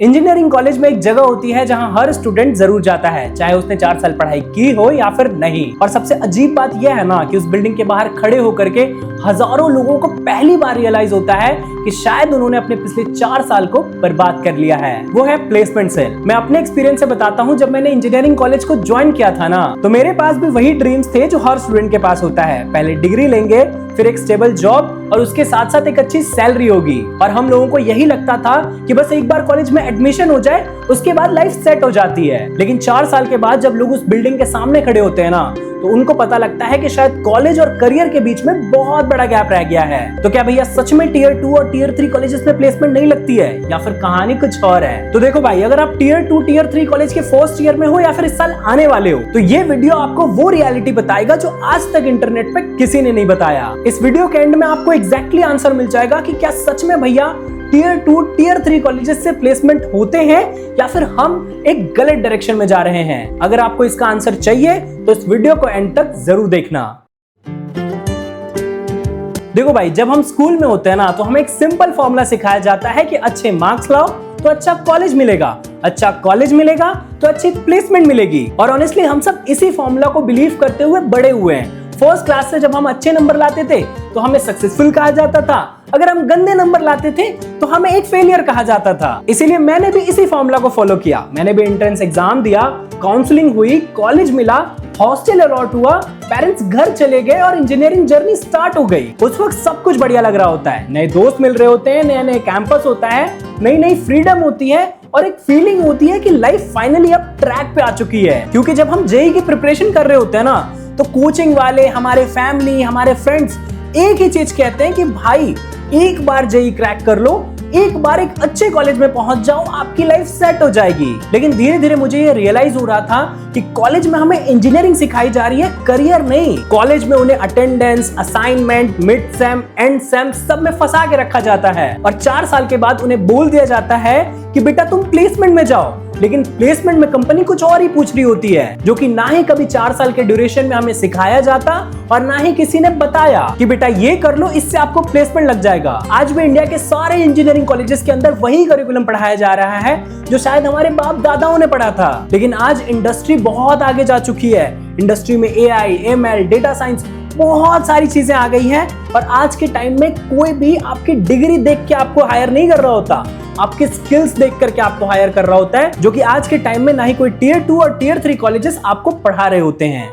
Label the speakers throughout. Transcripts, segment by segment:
Speaker 1: Engineering college में एक जगह होती है जहां हर स्टूडेंट जरूर जाता है, चाहे उसने 4 साल पढ़ाई की हो या फिर नहीं। और सबसे अजीब बात यह है ना कि उस बिल्डिंग के बाहर खड़े होकर के हजारों लोगों को पहली बार रियलाइज होता है कि शायद उन्होंने अपने पिछले 4 साल को बर्बाद कर लिया है। वो है प्लेसमेंट सेल। मैं अपने एक्सपीरियंस से बताता हूँ, जब मैंने इंजीनियरिंग कॉलेज को ज्वाइन किया था ना, तो मेरे पास भी वही ड्रीम्स थे जो हर स्टूडेंट के पास होता है। पहले डिग्री लेंगे, फिर एक स्टेबल जॉब और उसके साथ साथ एक अच्छी सैलरी होगी। और हम लोगों को यही लगता था कि बस एक बार कॉलेज में एडमिशन हो जाए, उसके बाद लाइफ सेट हो जाती है। लेकिन 4 साल के बाद जब लोग उस बिल्डिंग के सामने खड़े होते हैं ना, तो उनको पता लगता है कि शायद कॉलेज और करियर के बीच में बहुत बड़ा गैप रह गया है। तो क्या भैया सच में टियर 2 और टियर 3 कॉलेजेस में प्लेसमेंट नहीं लगती है, या फिर कहानी कुछ और है? तो देखो भाई, अगर आप टियर 2 टियर 3 कॉलेज के फर्स्ट ईयर में हो या फिर इस साल आने वाले हो, तो ये वीडियो आपको वो रियलिटी बताएगा जो आज तक इंटरनेट पे किसी ने नहीं बताया। इस वीडियो के एंड में आपको एग्जैक्टली आंसर मिल जाएगा कि क्या सच में भैया टियर 2 टियर 3 कॉलेजेस से प्लेसमेंट होते हैं या फिर हम एक गलत डायरेक्शन में जा रहे हैं। अगर आपको इसका आंसर चाहिए तो इस वीडियो को एंड तक जरूर देखना। देखो भाई, जब हम स्कूल में होते हैं ना, तो हमें एक सिंपल फॉर्मूला सिखाया जाता है कि अच्छे मार्क्स लाओ तो अच्छा कॉलेज मिलेगा, अच्छा कॉलेज मिलेगा तो अच्छी प्लेसमेंट मिलेगी। और ऑनेस्टली हम सब इसी फॉर्मूला को बिलीव करते हुए बड़े हुए हैं। फर्स्ट क्लास से जब हम अच्छे नंबर लाते थे तो हमें सक्सेसफुल कहा जाता था, अगर हम गंदे नंबर लाते थे तो हमें एक फेलियर कहा जाता था। इसीलिए मैंने भी इसी फॉर्मूला को फॉलो किया। मैंने भी एंट्रेंस एग्जाम दिया, काउंसलिंग हुई, कॉलेज मिला, हॉस्टल अलॉट हुआ, पेरेंट्स घर चले गए और इंजीनियरिंग जर्नी स्टार्ट हो गई। उस वक्त सब कुछ बढ़िया लग रहा होता है, नए दोस्त मिल रहे होते हैं, नए नए कैंपस होता है, नई नई फ्रीडम होती है और एक फीलिंग होती है कि लाइफ फाइनली अब ट्रैक पे आ चुकी है। क्योंकि जब हम जेईई की प्रिपरेशन कर रहे होते हैं ना, तो कोचिंग वाले, हमारे फैमिली, हमारे फ्रेंड्स एक ही चीज कहते हैं कि भाई एक बार जेईई क्रैक कर लो, एक बार एक अच्छे कॉलेज में पहुंच जाओ, आपकी लाइफ सेट हो जाएगी। लेकिन धीरे धीरे मुझे ये रियलाइज हो रहा था कि कॉलेज में हमें इंजीनियरिंग सिखाई जा रही है, करियर नहीं। कॉलेज में उन्हें attendance, assignment, mid sem, and same सब में फंसा के रखा जाता है और 4 साल के बाद उन्हें बोल दिया जाता है कि बेटा तुम प्लेसमेंट में जाओ। लेकिन प्लेसमेंट में कंपनी कुछ और ही पूछ रही होती है, जो कि ना ही कभी 4 साल के ड्यूरेशन में हमें सिखाया जाता और ना ही किसी ने बताया कि बेटा ये कर लो, इससे आपको प्लेसमेंट लग जाएगा। आज भी इंडिया के सारे इंजीनियरिंग कॉलेजेस के अंदर वही करिकुलम पढ़ाया जा रहा है जो शायद हमारे बाप दादाओं ने पढ़ा था। लेकिन आज इंडस्ट्री बहुत आगे जा चुकी है। इंडस्ट्री में एआई, एमएल, डेटा साइंस, बहुत सारी चीजें आ गई हैं और आज के टाइम में कोई भी आपकी डिग्री देख के आपको हायर नहीं कर रहा होता, आपके स्किल्स देख करके आपको हायर कर रहा होता है, जो कि आज के टाइम में ना ही कोई टियर 2 और टियर 3 कॉलेजेस आपको पढ़ा रहे होते हैं।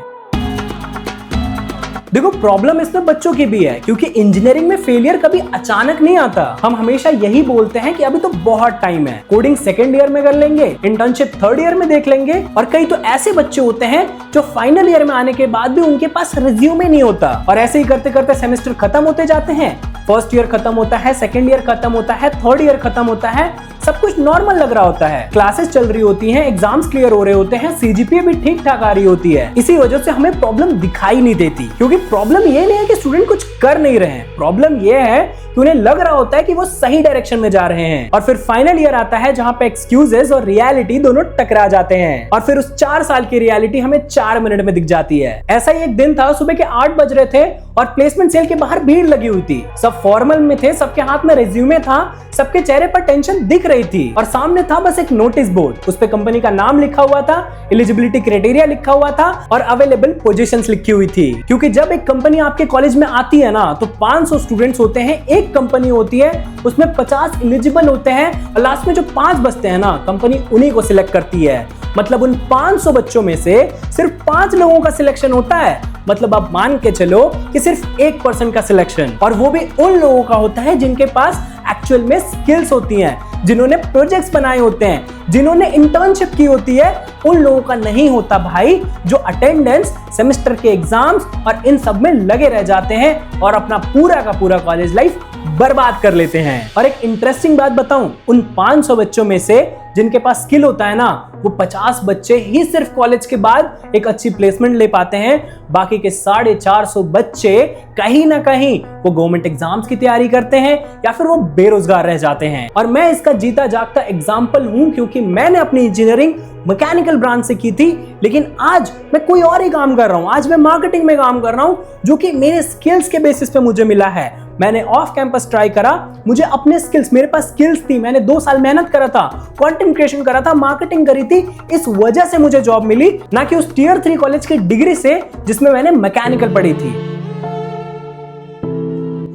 Speaker 1: देखो, प्रॉब्लम इसमें बच्चों की भी है, क्योंकि इंजीनियरिंग में फेलियर कभी अचानक नहीं आता। हम हमेशा यही बोलते हैं कि अभी तो बहुत टाइम है, कोडिंग सेकंड ईयर में कर लेंगे, इंटर्नशिप थर्ड ईयर में देख लेंगे। और कई तो ऐसे बच्चे होते हैं जो फाइनल ईयर में आने के बाद भी उनके पास रिज्यूमे नहीं होता और ऐसे ही करते करते सेमेस्टर खत्म होते जाते हैं। फर्स्ट ईयर खत्म होता है, सेकंड ईयर खत्म होता है, थर्ड ईयर खत्म होता है, सब कुछ नॉर्मल लग रहा होता है, क्लासेस चल रही होती हैं, एग्जाम्स क्लियर हो रहे होते हैं, सीजीपीए भी ठीक ठाक आ रही होती है। इसी वजह से हमें प्रॉब्लम दिखाई नहीं देती, क्योंकि प्रॉब्लम ये नहीं है कि स्टूडेंट कुछ कर नहीं रहे हैं, प्रॉब्लम ये है कि उन्हें लग रहा होता है कि वो सही डायरेक्शन में जा रहे हैं। और फिर फाइनल ईयर आता है जहां पे एक्सक्यूजेस और रियलिटी दोनों टकरा जाते हैं और फिर उस 4 साल की रियलिटी हमें 4 मिनट में दिख जाती है। ऐसा ही एक दिन था, सुबह के 8 बज रहे थे और प्लेसमेंट सेल के बाहर भीड़ लगी हुई थी। सब फॉर्मल में थे, सबके हाथ में रिज्यूमे था, सबके चेहरे पर टेंशन दिख रही थी और सामने था बस एक नोटिस बोर्ड, उस पे कंपनी का नाम लिखा हुआ था, एलिजिबिलिटी क्राइटेरिया लिखा हुआ था और अवेलेबल पोजीशंस लिखी हुई थी। क्योंकि जब एक कंपनी आपके कॉलेज में आती है ना, तो 500 स्टूडेंट्स होते हैं, एक कंपनी होती है, उसमें 50 एलिजिबल होते हैं और लास्ट में जो 5 बचते हैं ना, कंपनी उन्हीं को सिलेक्ट करती है। मतलब उन 500 बच्चों में से सिर्फ 5 लोगों का सिलेक्शन होता है। मतलब आप मान के चलो कि सिर्फ 1% का सिलेक्शन, और वो भी उन लोगों का होता है जिनके पास एक्चुअल में स्किल्स होती हैं, जिन्होंने प्रोजेक्ट्स बनाए होते हैं, जिन्होंने इंटर्नशिप की होती है। उन लोगों का नहीं होता भाई, जो अटेंडेंस, सेमेस्टर के एग्जाम्स और इन सब में लगे रह जाते हैं और अपना पूरा का पूरा कॉलेज लाइफ बर्बाद कर लेते हैं। और एक इंटरेस्टिंग बात बताऊं, उन 500 बच्चों में से जिनके पास स्किल होता है ना, वो 50 बच्चे ही सिर्फ कॉलेज के बाद एक अच्छी प्लेसमेंट ले पाते हैं। बाकी के 450 बच्चे कहीं ना कहीं वो गवर्नमेंट एग्जाम्स की तैयारी करते हैं या फिर वो बेरोजगार रह जाते हैं। और मैं इसका जीता जागता एग्जाम्पल हूं, क्योंकि मैंने अपनी इंजीनियरिंग मैकेनिकल ब्रांच से की थी, लेकिन आज मैं कोई और ही काम कर रहा हूं। आज मैं मार्केटिंग में काम कर रहा हूं, जो कि मेरे स्किल्स के बेसिस पे मुझे मिला है। मैंने ऑफ कैंपस ट्राई करा, मुझे अपने स्किल्स, मेरे पास स्किल्स थी, मैंने 2 साल मेहनत करा था, कंटेंट क्रिएशन करा था, मार्केटिंग करी थी, इस वजह से मुझे जॉब मिली, ना कि उस टियर 3 कॉलेज की डिग्री से जिसमें मैंने मैकेनिकल पढ़ी थी।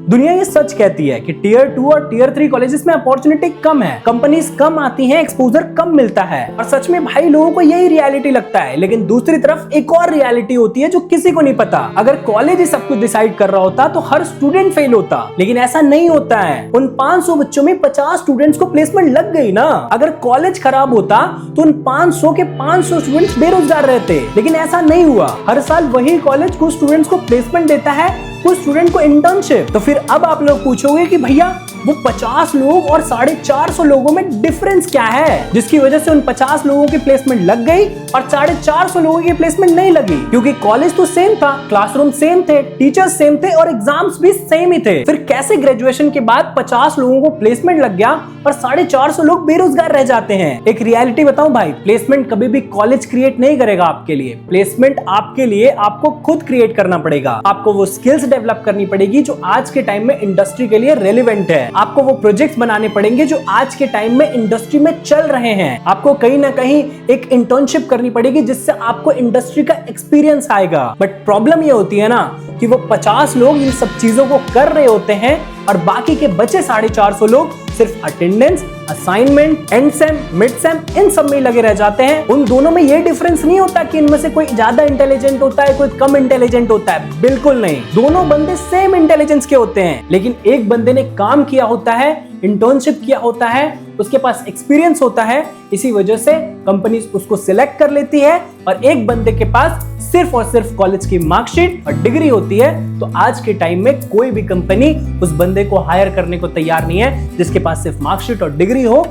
Speaker 1: दुनिया ये सच कहती है कि टियर 2 और टियर 3 कॉलेजेस में अपॉर्चुनिटी कम है, कंपनीज कम आती हैं, एक्सपोजर कम मिलता है, और सच में भाई लोगों को यही रियलिटी लगता है। लेकिन दूसरी तरफ एक और रियलिटी होती है जो किसी को नहीं पता। अगर कॉलेज ही सब कुछ डिसाइड कर रहा होता तो हर स्टूडेंट फेल होता, लेकिन ऐसा नहीं होता है। उन 500 बच्चों में 50 स्टूडेंट्स को प्लेसमेंट लग गई ना। अगर कॉलेज खराब होता तो उन 500 के 500 स्टूडेंट्स बेरोजगार रहते, लेकिन ऐसा नहीं हुआ। हर साल वही कॉलेज कुछ स्टूडेंट्स को प्लेसमेंट देता है, कुछ स्टूडेंट को इंटर्नशिप। तो फिर अब आप लोग पूछोगे कि भैया वो 50 लोग और 450 लोगों में डिफरेंस क्या है, जिसकी वजह से उन 50 लोगों की प्लेसमेंट लग गई और 450 लोगों की प्लेसमेंट नहीं लगी? क्योंकि कॉलेज तो सेम था, क्लासरूम सेम थे, टीचर्स सेम थे और एग्जाम्स भी सेम ही थे। फिर कैसे ग्रेजुएशन के बाद 50 लोगों को प्लेसमेंट लग गया और 450 लोग बेरोजगार रह जाते हैं? एक रियलिटी बताऊं भाई, प्लेसमेंट कभी भी कॉलेज क्रिएट नहीं करेगा आपके लिए। प्लेसमेंट आपके लिए आपको खुद क्रिएट करना पड़ेगा। आपको वो स्किल्स डेवलप करनी पड़ेगी जो आज के टाइम में इंडस्ट्री के लिए रेलिवेंट है। आपको वो प्रोजेक्ट्स बनाने पड़ेंगे जो आज के टाइम में इंडस्ट्री में चल रहे हैं। आपको कहीं ना कहीं एक इंटर्नशिप करनी पड़ेगी जिससे आपको इंडस्ट्री का एक्सपीरियंस आएगा। बट प्रॉब्लम ये होती है ना कि वो 50 लोग इन सब चीजों को कर रहे होते हैं और बाकी के बचे 450 लोग सिर्फ attendance, assignment, and same, mid same in सब में लगे रह जाते हैं। उन दोनों में ये डिफरेंस नहीं होता कि इनमें से कोई ज्यादा इंटेलिजेंट होता है, कोई कम इंटेलिजेंट होता है, बिल्कुल नहीं। दोनों बंदे सेम इंटेलिजेंस के होते हैं, लेकिन एक बंदे ने काम किया होता है, इंटर्नशिप किया होता है, उसके पास एक्सपीरियंस होता है, इसी वजह से कंपनी उसको सिलेक्ट कर लेती है। और एक बंदे के पास सिर्फ और सिर्फ कॉलेज की मार्कशीट और डिग्री होती है, तो आज के टाइम में कोई भी कंपनी उस बंदे को हायर करने को तैयार नहीं है जिसके पास सिर्फ मार्कशीट और डिग्री हो,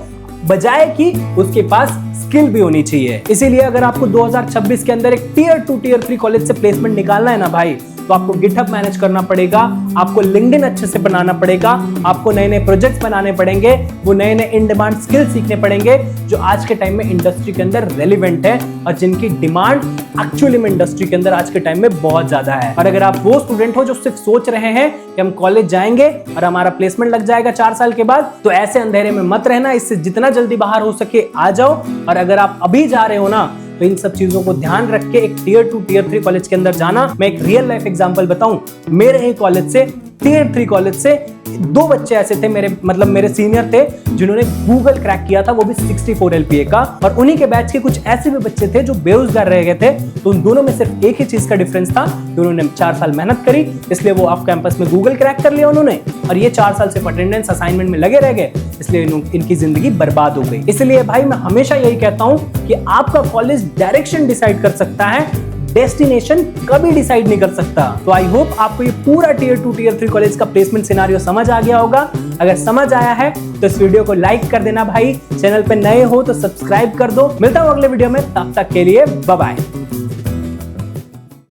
Speaker 1: बजाय कि उसके पास स्किल भी होनी चाहिए। इसीलिए अगर आपको 2026 के अंदर एक टियर 2 टियर 3 कॉलेज से प्लेसमेंट निकालना है ना भाई, तो आपको गिटहब मैनेज करना पड़ेगा, आपको लिंक्डइन अच्छे से बनाना पड़ेगा, आपको नए नए प्रोजेक्ट्स बनाने पड़ेंगे, वो नए नए इन डिमांड स्किल सीखने पड़ेंगे जो आज के टाइम में इंडस्ट्री के अंदर रेलिवेंट है और जिनकी डिमांड एक्चुअली में इंडस्ट्री के अंदर आज के टाइम में बहुत ज्यादा है। और अगर आप वो स्टूडेंट हो जो सिर्फ सोच रहे हैं कि हम कॉलेज जाएंगे और हमारा प्लेसमेंट लग जाएगा 4 साल के बाद, तो ऐसे अंधेरे में मत रहना, इससे जितना जल्दी बाहर हो सके आ जाओ। और अगर आप अभी जा रहे हो ना, तो इन सब चीजों को ध्यान रख के एक टियर 2 टियर 3 कॉलेज के अंदर जाना। मैं एक रियल लाइफ एग्जांपल बताऊं, मेरे ही कॉलेज से, टियर 3 कॉलेज से 2 बच्चे ऐसे थे, मेरे सीनियर थे, जिन्होंने गूगल क्रैक किया था, वो भी 64 LPA का। और उन्हीं के बैच के कुछ ऐसे भी बच्चे थे जो बेरोजगार रह गए थे। तो उन दोनों में सिर्फ एक ही चीज का डिफरेंस था कि उन्होंने 4 साल मेहनत करी, इसलिए वो ऑफ कैंपस में गूगल क्रैक कर लिया उन्होंने, और ये 4 साल सिर्फ अटेंडेंस असाइनमेंट में लगे रह गए, इसलिए इनकी जिंदगी बर्बाद हो गई। इसलिए भाई मैं हमेशा यही कहता हूं कि आपका कॉलेज डायरेक्शन डिसाइड कर सकता है, डेस्टिनेशन कभी डिसाइड नहीं कर सकता। तो आई होप आपको ये पूरा टियर 2 टियर 3 कॉलेज का प्लेसमेंट सिनेरियो समझ आ गया होगा। अगर समझ आया है तो इस वीडियो को लाइक कर देना भाई, चैनल पे नए हो तो सब्सक्राइब कर दो। मिलता हूं अगले वीडियो में, तब तक के लिए बाय बाय।